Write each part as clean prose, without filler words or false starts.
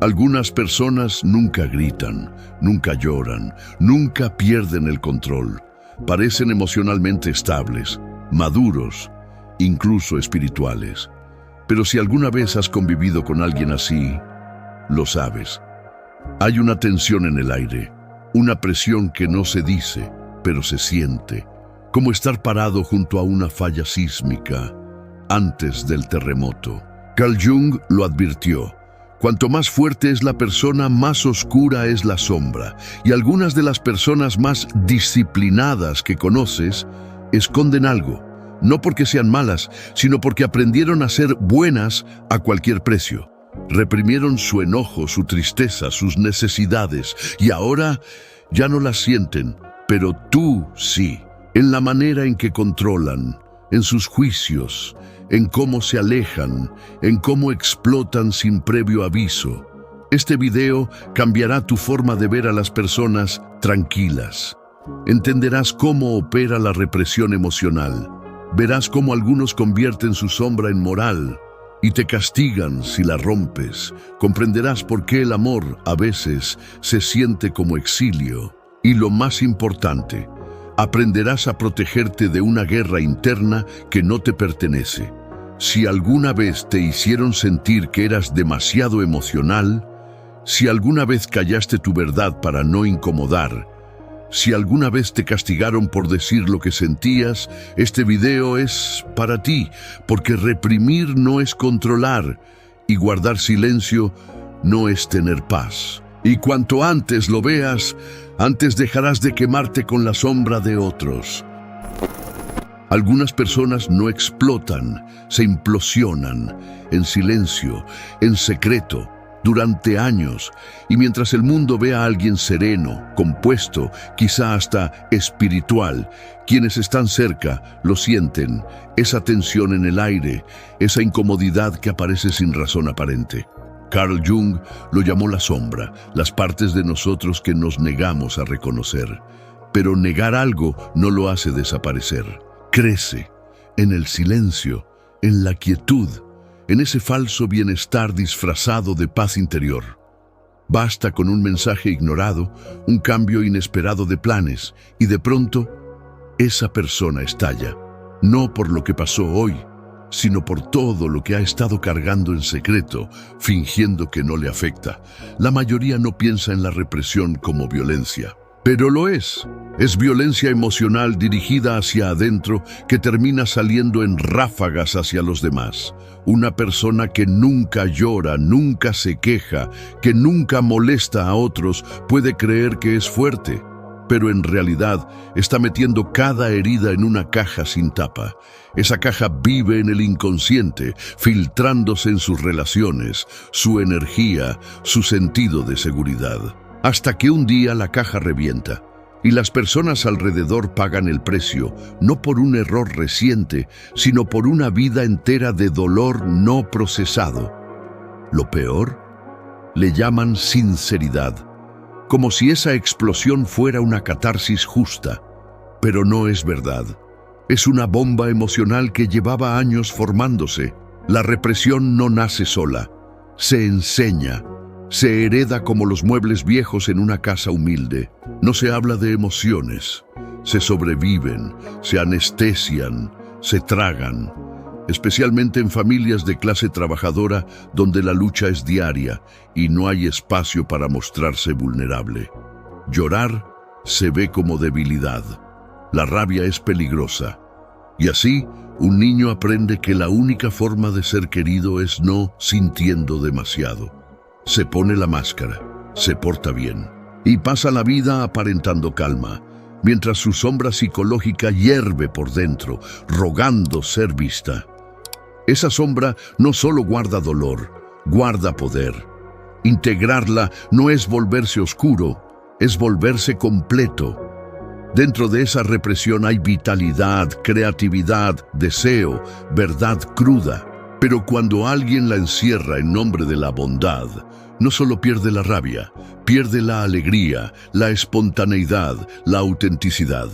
Algunas personas nunca gritan, nunca lloran, nunca pierden el control. Parecen emocionalmente estables, maduros, incluso espirituales. Pero si alguna vez has convivido con alguien así, lo sabes. Hay una tensión en el aire, una presión que no se dice, pero se siente, como estar parado junto a una falla sísmica antes del terremoto. Carl Jung lo advirtió. Cuanto más fuerte es la persona, más oscura es la sombra. Y algunas de las personas más disciplinadas que conoces esconden algo, no porque sean malas, sino porque aprendieron a ser buenas a cualquier precio. Reprimieron su enojo, su tristeza, sus necesidades, y ahora ya no las sienten, pero tú sí. En la manera en que controlan, en sus juicios, en cómo se alejan, en cómo explotan sin previo aviso. Este video cambiará tu forma de ver a las personas tranquilas. Entenderás cómo opera la represión emocional. Verás cómo algunos convierten su sombra en moral y te castigan si la rompes. Comprenderás por qué el amor a veces se siente como exilio. Y lo más importante, aprenderás a protegerte de una guerra interna que no te pertenece. Si alguna vez te hicieron sentir que eras demasiado emocional, si alguna vez callaste tu verdad para no incomodar, si alguna vez te castigaron por decir lo que sentías, este video es para ti, porque reprimir no es controlar y guardar silencio no es tener paz. Y cuanto antes lo veas, antes dejarás de quemarte con la sombra de otros. Algunas personas no explotan, se implosionan, en silencio, en secreto, durante años, y mientras el mundo ve a alguien sereno, compuesto, quizá hasta espiritual, quienes están cerca lo sienten, esa tensión en el aire, esa incomodidad que aparece sin razón aparente. Carl Jung lo llamó la sombra, las partes de nosotros que nos negamos a reconocer. Pero negar algo no lo hace desaparecer. Crece en el silencio, en la quietud, en ese falso bienestar disfrazado de paz interior. Basta con un mensaje ignorado, un cambio inesperado de planes, y de pronto, esa persona estalla, no por lo que pasó hoy, sino por todo lo que ha estado cargando en secreto, fingiendo que no le afecta. La mayoría no piensa en la represión como violencia, pero lo es. Es violencia emocional dirigida hacia adentro que termina saliendo en ráfagas hacia los demás. Una persona que nunca llora, nunca se queja, que nunca molesta a otros, puede creer que es fuerte, pero en realidad está metiendo cada herida en una caja sin tapa. Esa caja vive en el inconsciente, filtrándose en sus relaciones, su energía, su sentido de seguridad. Hasta que un día la caja revienta y las personas alrededor pagan el precio, no por un error reciente, sino por una vida entera de dolor no procesado. Lo peor, le llaman sinceridad, como si esa explosión fuera una catarsis justa, pero no es verdad. Es una bomba emocional que llevaba años formándose. La represión no nace sola, se enseña, se hereda como los muebles viejos en una casa humilde. No se habla de emociones, se sobreviven, se anestesian, se tragan, especialmente en familias de clase trabajadora donde la lucha es diaria y no hay espacio para mostrarse vulnerable. Llorar se ve como debilidad. La rabia es peligrosa. Y así, un niño aprende que la única forma de ser querido es no sintiendo demasiado. Se pone la máscara, se porta bien y pasa la vida aparentando calma, mientras su sombra psicológica hierve por dentro, rogando ser vista. Esa sombra no solo guarda dolor, guarda poder. Integrarla no es volverse oscuro, es volverse completo. Dentro de esa represión hay vitalidad, creatividad, deseo, verdad cruda. Pero cuando alguien la encierra en nombre de la bondad, no solo pierde la rabia, pierde la alegría, la espontaneidad, la autenticidad.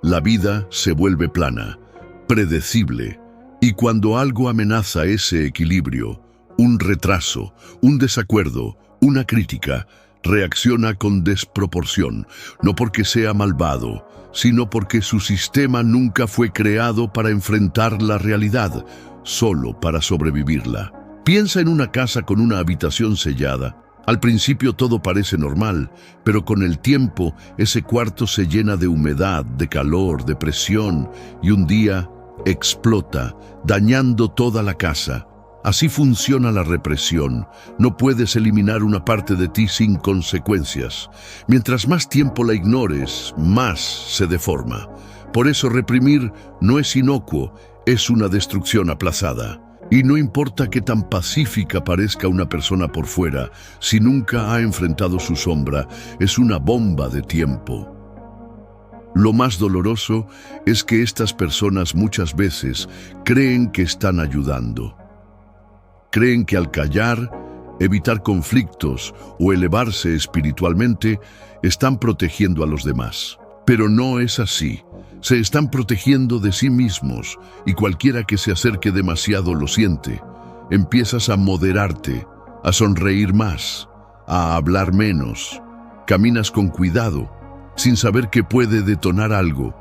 La vida se vuelve plana, predecible, y cuando algo amenaza ese equilibrio, un retraso, un desacuerdo, Una crítica reacciona con desproporción, no porque sea malvado, sino porque su sistema nunca fue creado para enfrentar la realidad, solo para sobrevivirla. Piensa en una casa con una habitación sellada. Al principio todo parece normal, pero con el tiempo ese cuarto se llena de humedad, de calor, de presión, y un día explota, dañando toda la casa. Así funciona la represión. No puedes eliminar una parte de ti sin consecuencias. Mientras más tiempo la ignores, más se deforma. Por eso reprimir no es inocuo, es una destrucción aplazada. Y no importa qué tan pacífica parezca una persona por fuera, si nunca ha enfrentado su sombra, es una bomba de tiempo. Lo más doloroso es que estas personas muchas veces creen que están ayudando. Creen que al callar, evitar conflictos o elevarse espiritualmente, están protegiendo a los demás. Pero no es así. Se están protegiendo de sí mismos, y cualquiera que se acerque demasiado lo siente. Empiezas a moderarte, a sonreír más, a hablar menos. Caminas con cuidado, sin saber que puede detonar algo,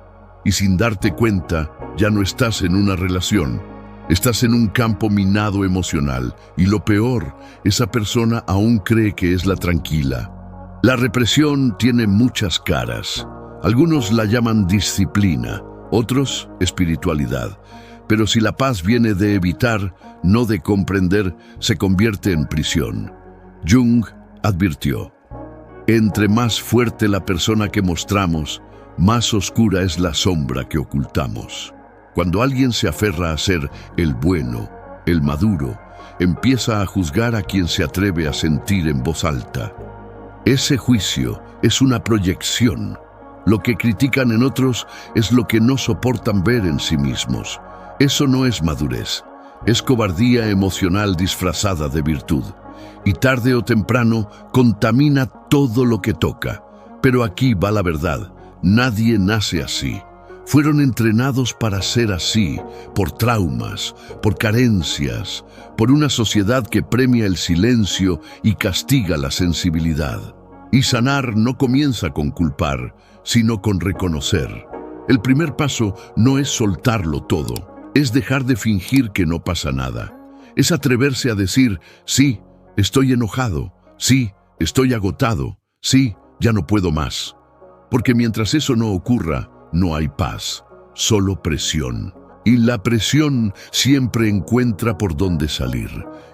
y sin darte cuenta, ya no estás en una relación. Estás en un campo minado emocional, y lo peor, esa persona aún cree que es la tranquila. La represión tiene muchas caras. Algunos la llaman disciplina, otros espiritualidad. Pero si la paz viene de evitar, no de comprender, se convierte en prisión. Jung advirtió: entre más fuerte la persona que mostramos, más oscura es la sombra que ocultamos. Cuando alguien se aferra a ser el bueno, el maduro, empieza a juzgar a quien se atreve a sentir en voz alta. Ese juicio es una proyección. Lo que critican en otros es lo que no soportan ver en sí mismos. Eso no es madurez, es cobardía emocional disfrazada de virtud. Y tarde o temprano contamina todo lo que toca. Pero aquí va la verdad: nadie nace así. Fueron entrenados para ser así, por traumas, por carencias, por una sociedad que premia el silencio y castiga la sensibilidad. Y sanar no comienza con culpar, sino con reconocer. El primer paso no es soltarlo todo, es dejar de fingir que no pasa nada. Es atreverse a decir: sí, estoy enojado, sí, estoy agotado, sí, ya no puedo más. Porque mientras eso no ocurra, no hay paz, solo presión. Y la presión siempre encuentra por dónde salir.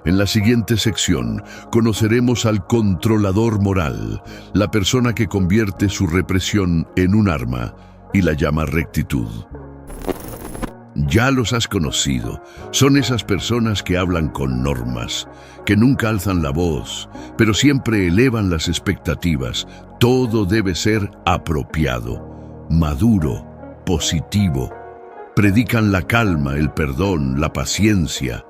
En la siguiente sección conoceremos al controlador moral, la persona que convierte su represión en un arma y la llama rectitud. Ya los has conocido. Son esas personas que hablan con normas, que nunca alzan la voz, pero siempre elevan las expectativas. Todo debe ser apropiado, maduro, positivo. Predican la calma, el perdón, la paciencia.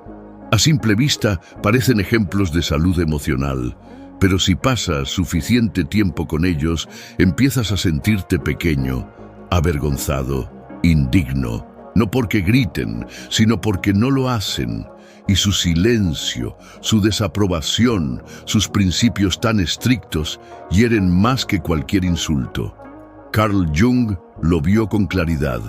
A simple vista parecen ejemplos de salud emocional, pero si pasas suficiente tiempo con ellos, empiezas a sentirte pequeño, avergonzado, indigno. No porque griten, sino porque no lo hacen. Y su silencio, su desaprobación, sus principios tan estrictos, hieren más que cualquier insulto. Carl Jung lo vio con claridad.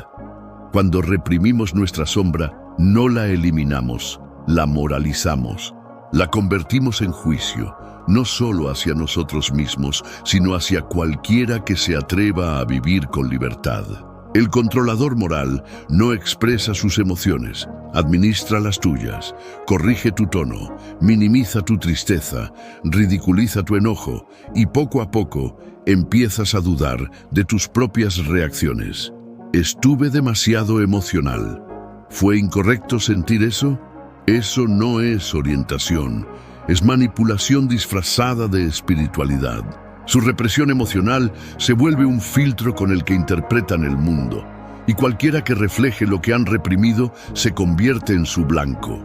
Cuando reprimimos nuestra sombra, no la eliminamos, la moralizamos. La convertimos en juicio, no solo hacia nosotros mismos, sino hacia cualquiera que se atreva a vivir con libertad. El controlador moral no expresa sus emociones, administra las tuyas, corrige tu tono, minimiza tu tristeza, ridiculiza tu enojo y poco a poco empiezas a dudar de tus propias reacciones. Estuve demasiado emocional. ¿Fue incorrecto sentir eso? Eso no es orientación, es manipulación disfrazada de espiritualidad. Su represión emocional se vuelve un filtro con el que interpretan el mundo, y cualquiera que refleje lo que han reprimido se convierte en su blanco.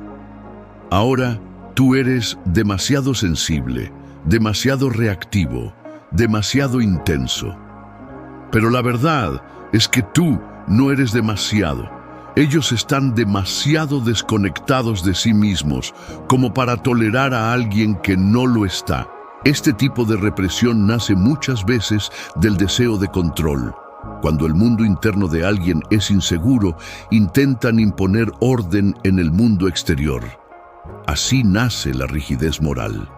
Ahora, tú eres demasiado sensible, demasiado reactivo, demasiado intenso. Pero la verdad es que tú no eres demasiado. Ellos están demasiado desconectados de sí mismos como para tolerar a alguien que no lo está. Este tipo de represión nace muchas veces del deseo de control. Cuando el mundo interno de alguien es inseguro, intentan imponer orden en el mundo exterior. Así nace la rigidez moral.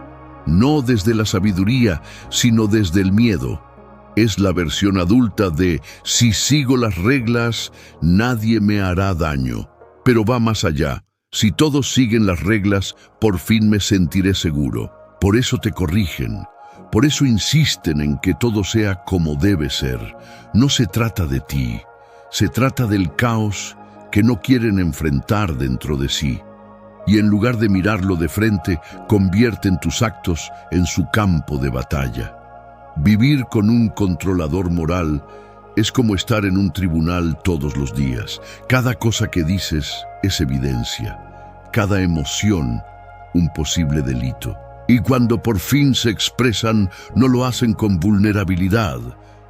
No desde la sabiduría, sino desde el miedo. Es la versión adulta de si sigo las reglas, nadie me hará daño. Pero va más allá. Si todos siguen las reglas, por fin me sentiré seguro. Por eso te corrigen. Por eso insisten en que todo sea como debe ser. No se trata de ti. Se trata del caos que no quieren enfrentar dentro de sí. Y en lugar de mirarlo de frente, convierten tus actos en su campo de batalla. Vivir con un controlador moral es como estar en un tribunal todos los días. Cada cosa que dices es evidencia. Cada emoción, un posible delito. Y cuando por fin se expresan, no lo hacen con vulnerabilidad,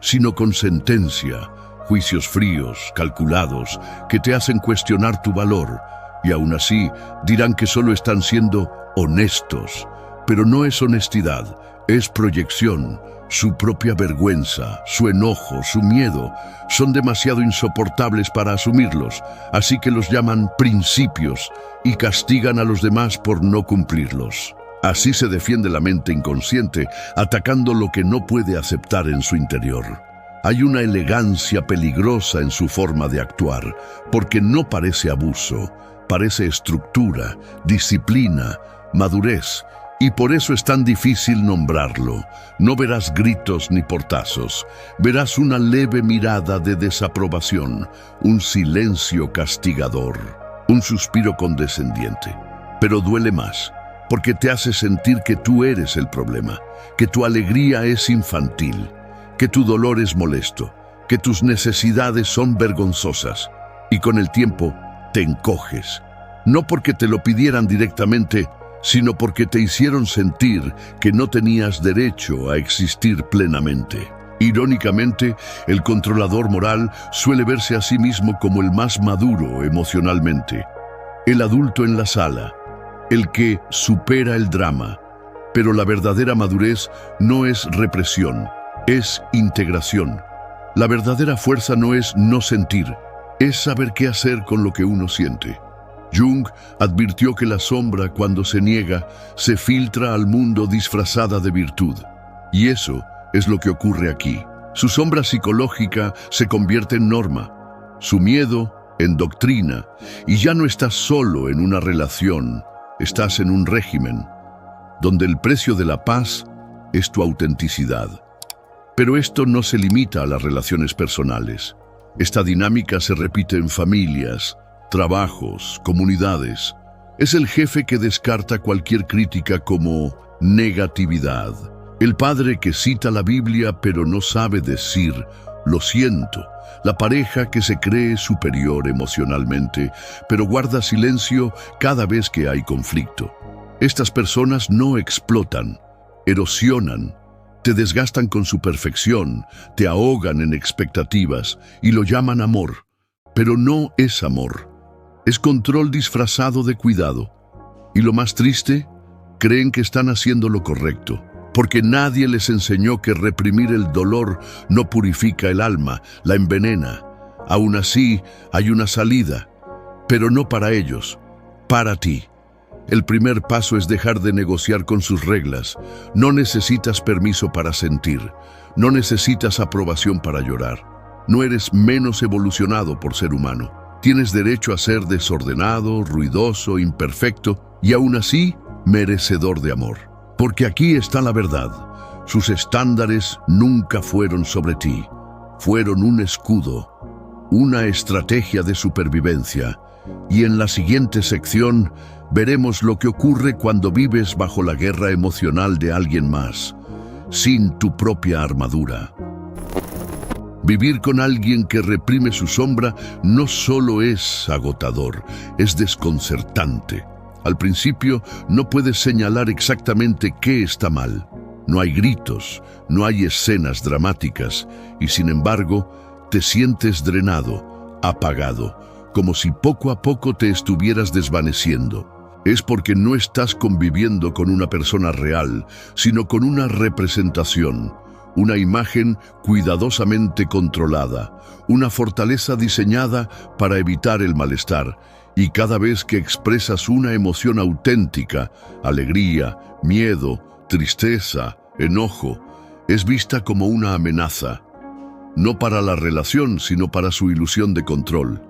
sino con sentencia, juicios fríos, calculados, que te hacen cuestionar tu valor. Y aún así, dirán que solo están siendo honestos. Pero no es honestidad, es proyección. Su propia vergüenza, su enojo, su miedo, son demasiado insoportables para asumirlos, así que los llaman principios y castigan a los demás por no cumplirlos. Así se defiende la mente inconsciente, atacando lo que no puede aceptar en su interior. Hay una elegancia peligrosa en su forma de actuar, porque no parece abuso, parece estructura, disciplina, madurez, y por eso es tan difícil nombrarlo. No verás gritos ni portazos, verás una leve mirada de desaprobación, un silencio castigador, un suspiro condescendiente. Pero duele más, porque te hace sentir que tú eres el problema, que tu alegría es infantil, que tu dolor es molesto, que tus necesidades son vergonzosas, y con el tiempo te encoges, no porque te lo pidieran directamente, sino porque te hicieron sentir que no tenías derecho a existir plenamente. Irónicamente, el controlador moral suele verse a sí mismo como el más maduro emocionalmente, el adulto en la sala, el que supera el drama. Pero la verdadera madurez no es represión, es integración. La verdadera fuerza no es no sentir, es saber qué hacer con lo que uno siente. Jung advirtió que la sombra, cuando se niega, se filtra al mundo disfrazada de virtud. Y eso es lo que ocurre aquí. Su sombra psicológica se convierte en norma, su miedo en doctrina, y ya no estás solo en una relación, estás en un régimen, donde el precio de la paz es tu autenticidad. Pero esto no se limita a las relaciones personales. Esta dinámica se repite en familias, trabajos, comunidades. Es el jefe que descarta cualquier crítica como negatividad. El padre que cita la Biblia pero no sabe decir «lo siento». La pareja que se cree superior emocionalmente pero guarda silencio cada vez que hay conflicto. Estas personas no explotan, erosionan, te desgastan con su perfección, te ahogan en expectativas y lo llaman amor. Pero no es amor. Es control disfrazado de cuidado. Y lo más triste, creen que están haciendo lo correcto, porque nadie les enseñó que reprimir el dolor no purifica el alma, la envenena. Aún así, hay una salida, pero no para ellos, para ti. El primer paso es dejar de negociar con sus reglas. No necesitas permiso para sentir, no necesitas aprobación para llorar. No eres menos evolucionado por ser humano. Tienes derecho a ser desordenado, ruidoso, imperfecto y aún así merecedor de amor. Porque aquí está la verdad. Sus estándares nunca fueron sobre ti. Fueron un escudo, una estrategia de supervivencia. Y en la siguiente sección veremos lo que ocurre cuando vives bajo la guerra emocional de alguien más, sin tu propia armadura. Vivir con alguien que reprime su sombra no solo es agotador, es desconcertante. Al principio no puedes señalar exactamente qué está mal. No hay gritos, no hay escenas dramáticas y sin embargo te sientes drenado, apagado, como si poco a poco te estuvieras desvaneciendo. es porque no estás conviviendo con una persona real, sino con una representación, una imagen cuidadosamente controlada, una fortaleza diseñada para evitar el malestar, y cada vez que expresas una emoción auténtica, alegría, miedo, tristeza, enojo, es vista como una amenaza, no para la relación, sino para su ilusión de control.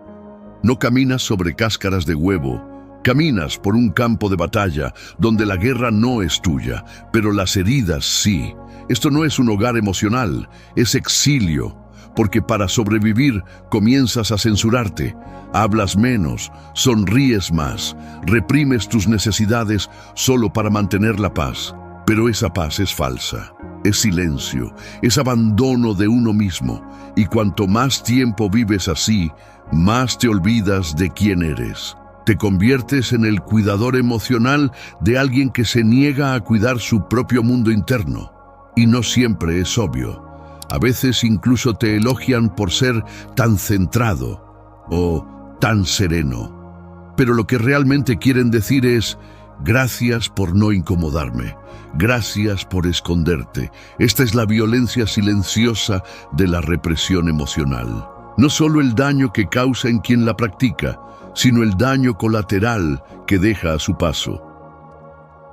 No caminas sobre cáscaras de huevo, caminas por un campo de batalla donde la guerra no es tuya, pero las heridas sí. Esto no es un hogar emocional, es exilio, porque para sobrevivir comienzas a censurarte, hablas menos, sonríes más, reprimes tus necesidades solo para mantener la paz. Pero esa paz es falsa, es silencio, es abandono de uno mismo, y cuanto más tiempo vives así, más te olvidas de quién eres. Te conviertes en el cuidador emocional de alguien que se niega a cuidar su propio mundo interno. Y no siempre es obvio. A veces incluso te elogian por ser tan centrado o tan sereno. Pero lo que realmente quieren decir es: gracias por no incomodarme, gracias por esconderte. Esta es la violencia silenciosa de la represión emocional. No solo el daño que causa en quien la practica, sino el daño colateral que deja a su paso.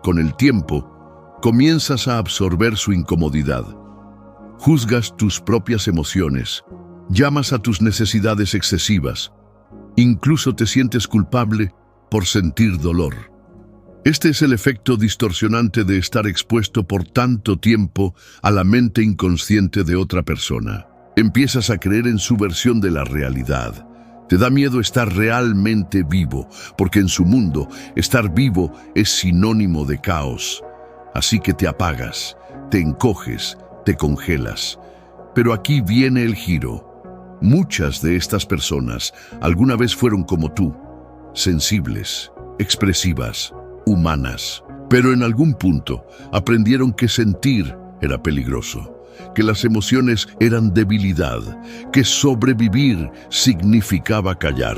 Con el tiempo, comienzas a absorber su incomodidad. Juzgas tus propias emociones, llamas a tus necesidades excesivas, incluso te sientes culpable por sentir dolor. Este es el efecto distorsionante de estar expuesto por tanto tiempo a la mente inconsciente de otra persona. Empiezas a creer en su versión de la realidad. Te da miedo estar realmente vivo, porque en su mundo, estar vivo es sinónimo de caos. Así que te apagas, te encoges, te congelas. Pero aquí viene el giro. Muchas de estas personas alguna vez fueron como tú, sensibles, expresivas, humanas. Pero en algún punto aprendieron que sentir era peligroso, que las emociones eran debilidad, que sobrevivir significaba callar.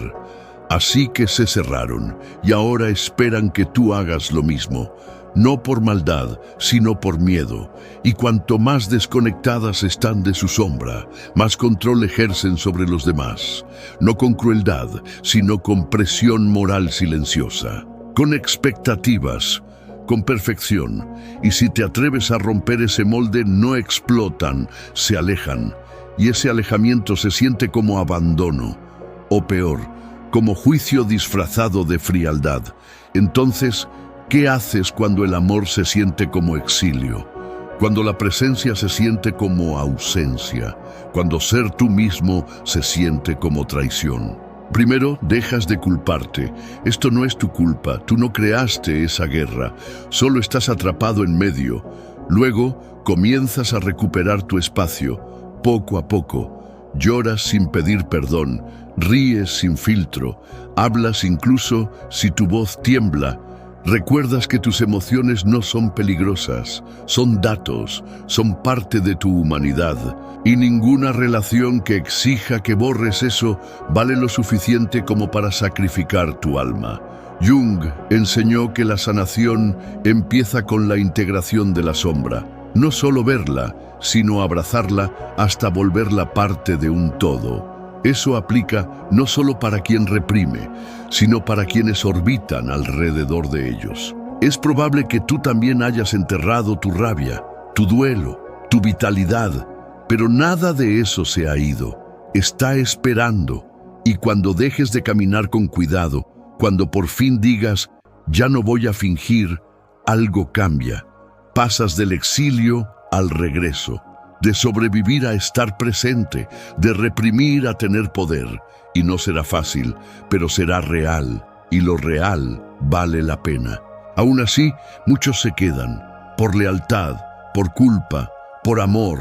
Así que se cerraron y ahora esperan que tú hagas lo mismo. No por maldad, sino por miedo. Y cuanto más desconectadas están de su sombra, más control ejercen sobre los demás. No con crueldad, sino con presión moral silenciosa. Con expectativas, con perfección. Y si te atreves a romper ese molde, no explotan, se alejan. Y ese alejamiento se siente como abandono. O peor, como juicio disfrazado de frialdad. Entonces, ¿qué haces cuando el amor se siente como exilio? Cuando la presencia se siente como ausencia, cuando ser tú mismo se siente como traición. Primero, dejas de culparte. Esto no es tu culpa, tú no creaste esa guerra, solo estás atrapado en medio. Luego, comienzas a recuperar tu espacio, poco a poco. Lloras sin pedir perdón, ríes sin filtro, hablas incluso si tu voz tiembla. Recuerdas que tus emociones no son peligrosas, son datos, son parte de tu humanidad, y ninguna relación que exija que borres eso vale lo suficiente como para sacrificar tu alma. Jung enseñó que la sanación empieza con la integración de la sombra, no solo verla, sino abrazarla hasta volverla parte de un todo. Eso aplica no solo para quien reprime, sino para quienes orbitan alrededor de ellos. Es probable que tú también hayas enterrado tu rabia, tu duelo, tu vitalidad, pero nada de eso se ha ido. Está esperando, y cuando dejes de caminar con cuidado, cuando por fin digas, ya no voy a fingir, algo cambia. Pasas del exilio al regreso, de sobrevivir a estar presente, de reprimir a tener poder. Y no será fácil, pero será real, y lo real vale la pena. Aún así, muchos se quedan, por lealtad, por culpa, por amor,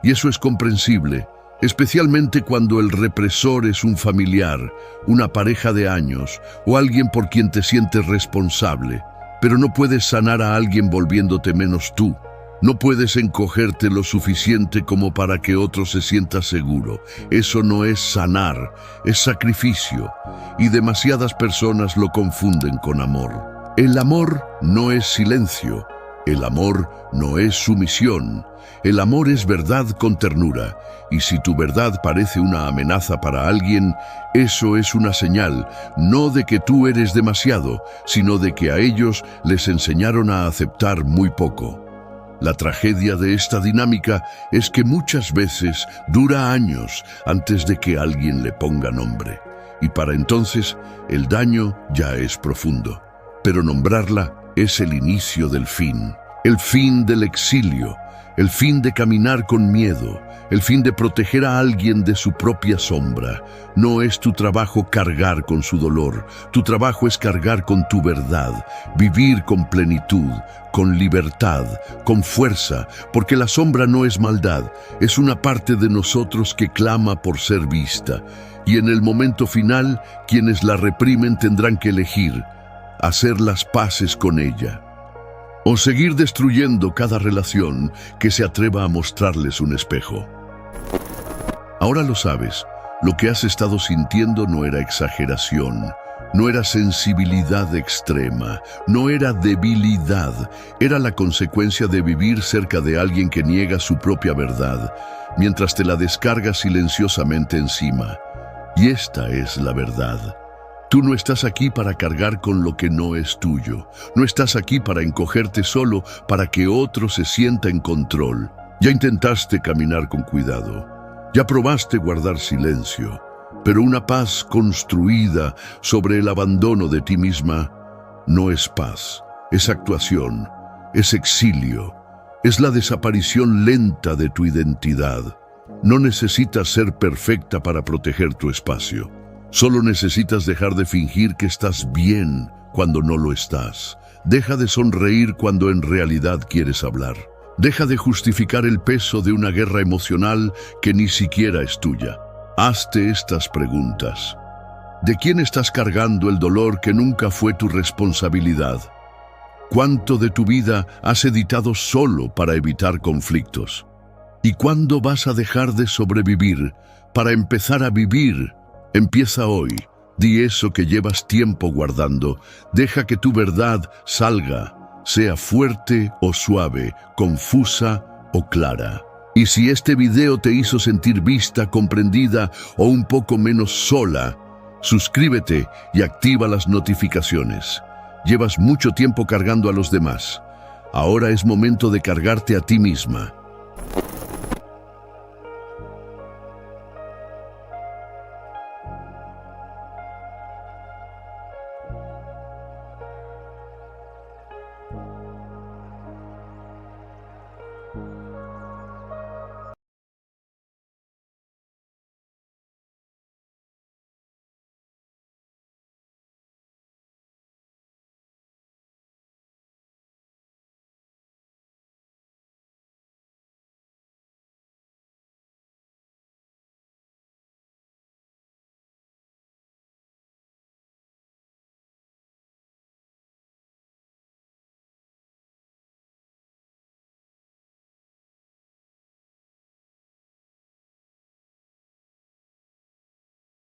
y eso es comprensible, especialmente cuando el represor es un familiar, una pareja de años, o alguien por quien te sientes responsable. Pero no puedes sanar a alguien volviéndote menos tú. No puedes encogerte lo suficiente como para que otro se sienta seguro. Eso no es sanar, es sacrificio. Y demasiadas personas lo confunden con amor. El amor no es silencio, el amor no es sumisión, el amor es verdad con ternura, y si tu verdad parece una amenaza para alguien, eso es una señal, no de que tú eres demasiado, sino de que a ellos les enseñaron a aceptar muy poco. La tragedia de esta dinámica es que muchas veces dura años antes de que alguien le ponga nombre, y para entonces el daño ya es profundo. Pero nombrarla es el inicio del fin, el fin del exilio, el fin de caminar con miedo, el fin de proteger a alguien de su propia sombra. No es tu trabajo cargar con su dolor, tu trabajo es cargar con tu verdad, vivir con plenitud, con libertad, con fuerza, porque la sombra no es maldad, es una parte de nosotros que clama por ser vista. Y en el momento final, quienes la reprimen tendrán que elegir hacer las paces con ella, o seguir destruyendo cada relación que se atreva a mostrarles un espejo. Ahora lo sabes, lo que has estado sintiendo no era exageración, no era sensibilidad extrema, no era debilidad, era la consecuencia de vivir cerca de alguien que niega su propia verdad, mientras te la descarga silenciosamente encima. Y esta es la verdad. Tú no estás aquí para cargar con lo que no es tuyo. No estás aquí para encogerte solo para que otro se sienta en control. Ya intentaste caminar con cuidado. Ya probaste guardar silencio. Pero una paz construida sobre el abandono de ti misma no es paz. Es actuación. Es exilio. Es la desaparición lenta de tu identidad. No necesitas ser perfecta para proteger tu espacio. Solo necesitas dejar de fingir que estás bien cuando no lo estás. Deja de sonreír cuando en realidad quieres hablar. Deja de justificar el peso de una guerra emocional que ni siquiera es tuya. Hazte estas preguntas. ¿De quién estás cargando el dolor que nunca fue tu responsabilidad? ¿Cuánto de tu vida has editado solo para evitar conflictos? ¿Y cuándo vas a dejar de sobrevivir para empezar a vivir? Empieza hoy. Di eso que llevas tiempo guardando. Deja que tu verdad salga, sea fuerte o suave, confusa o clara. Y si este video te hizo sentir vista, comprendida o un poco menos sola, suscríbete y activa las notificaciones. Llevas mucho tiempo cargando a los demás. Ahora es momento de cargarte a ti misma.